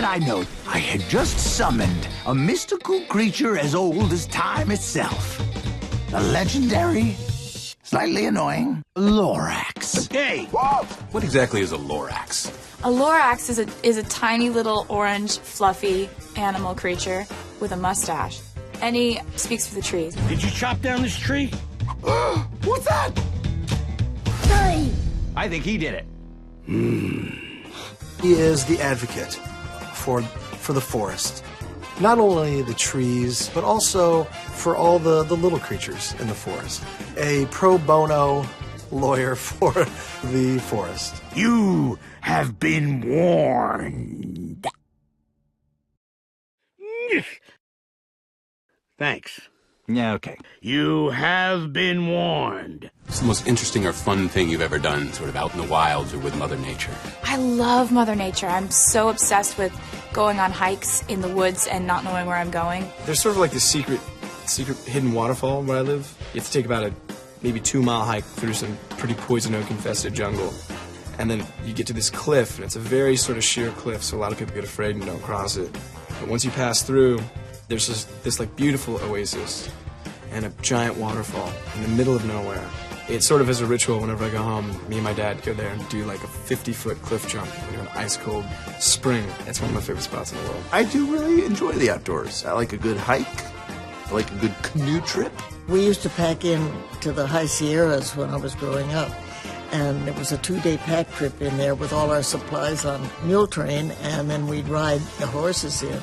did I know I had just summoned a mystical creature as old as time itself. The legendary, slightly annoying, Lorax. Hey! Whoa. What exactly is a Lorax? A Lorax is a tiny little orange, fluffy animal creature with a mustache. And he speaks for the trees. Did you chop down this tree? What's that? Hey! I think he did it. He is the advocate for the forest. Not only the trees, but also for all the little creatures in the forest. A pro bono lawyer for the forest. You have been warned. Thanks. Yeah, okay. You have been warned. What's the most interesting or fun thing you've ever done, sort of out in the wilds or with Mother Nature? I love Mother Nature. I'm so obsessed with going on hikes in the woods and not knowing where I'm going. There's sort of like this secret hidden waterfall where I live. You have to take about a maybe 2-mile hike through some pretty poison oak infested jungle. And then you get to this cliff, and it's a very sort of sheer cliff, so a lot of people get afraid and don't cross it. But once you pass through, there's just this like beautiful oasis and a giant waterfall in the middle of nowhere. It sort of is a ritual whenever I go home. Me and my dad go there and do like a 50-foot cliff jump into an ice-cold spring. It's one of my favorite spots in the world. I do really enjoy the outdoors. I like a good hike. I like a good canoe trip. We used to pack in to the high Sierras when I was growing up. And it was a 2-day pack trip in there with all our supplies on mule train, and then we'd ride the horses in.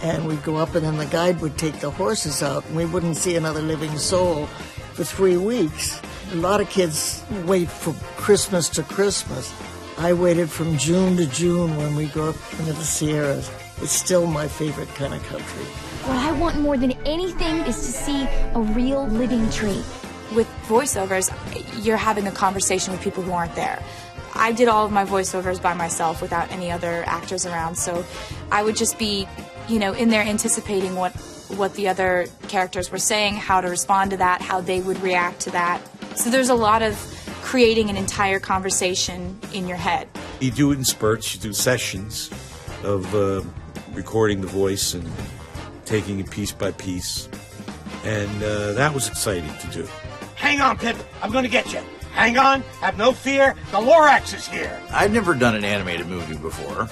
And we'd go up, and then the guide would take the horses out, and we wouldn't see another living soul for 3 weeks. A lot of kids wait from Christmas to Christmas. I waited from June to June when we go up into the Sierras. It's still my favorite kind of country. What I want more than anything is to see a real living tree. With voiceovers, you're having a conversation with people who aren't there. I did all of my voiceovers by myself without any other actors around, so I would just be, in there anticipating what the other characters were saying, how to respond to that, how they would react to that. So there's a lot of creating an entire conversation in your head. You do it in spurts, you do sessions of recording the voice and taking it piece by piece, and that was exciting to do. Hang on, Pip. I'm gonna get you. Hang on. Have no fear. The Lorax is here. I'd never done an animated movie before,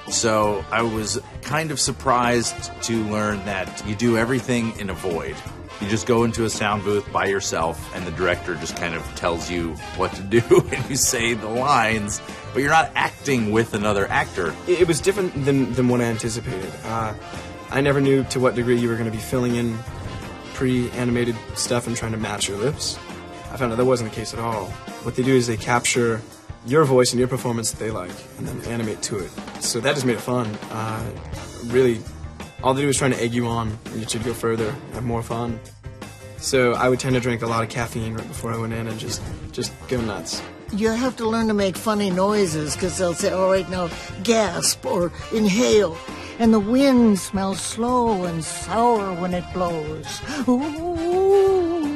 so I was kind of surprised to learn that you do everything in a void. You just go into a sound booth by yourself, and the director just kind of tells you what to do, and you say the lines, but you're not acting with another actor. It was different than what I anticipated. I never knew to what degree you were going to be filling in pre-animated stuff and trying to match your lips. I found out that wasn't the case at all. What they do is they capture your voice and your performance that they like, and then animate to it. So that just made it fun. Really, all they do is trying to egg you on, and you should go further, have more fun. So I would tend to drink a lot of caffeine right before I went in and just go nuts. You have to learn to make funny noises, because they'll say, all right, now gasp or inhale. And the wind smells slow and sour when it blows. Ooh.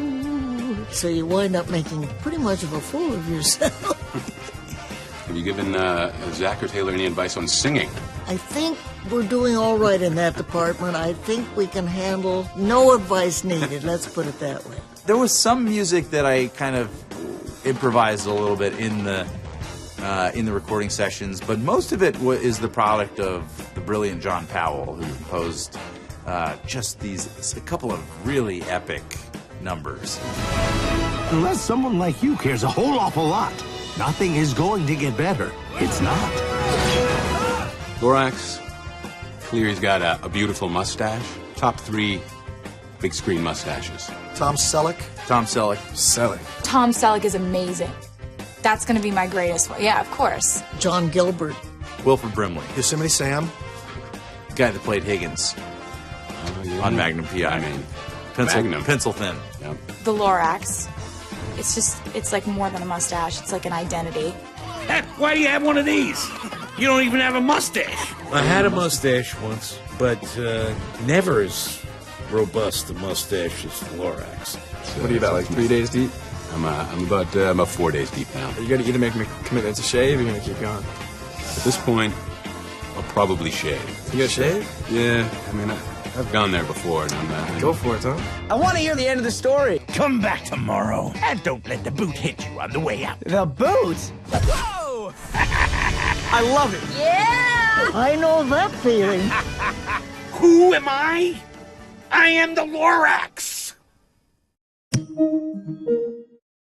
So you wind up making pretty much of a fool of yourself. Have you given Zac or Taylor any advice on singing? I think we're doing all right in that department. I think we can handle no advice needed. Let's put it that way. There was some music that I kind of improvised a little bit in the recording sessions, but most of it is the product of the brilliant John Powell, who composed just a couple of really epic numbers. Unless someone like you cares a whole awful lot, nothing is going to get better. It's not. Lorax, clear he's got a beautiful mustache. Top 3 big screen mustaches. Tom Selleck. Tom Selleck. Tom Selleck is amazing. That's going to be my greatest one. Yeah, of course. John Gilbert. Wilford Brimley. Yosemite Sam. The guy that played Higgins on Magnum P.I. I mean, Pencil thin. Yep. The Lorax. It's like more than a mustache. It's like an identity. Heck, why do you have one of these? You don't even have a mustache. I had a mustache once, but never as robust a mustache as Lorax. What are you about, like 3 days deep? I'm about 4 days deep now. You got to either make a commitment to shave or you're going to keep going. At this point, I'll probably shave. You gonna shave? Yeah, I mean, I've gone there before and done that. Go for it, Tom. I want to hear the end of the story. Come back tomorrow, and don't let the boot hit you on the way out. The boot? Whoa! I love it. Yeah! I know that feeling. Who am I? I am the Lorax.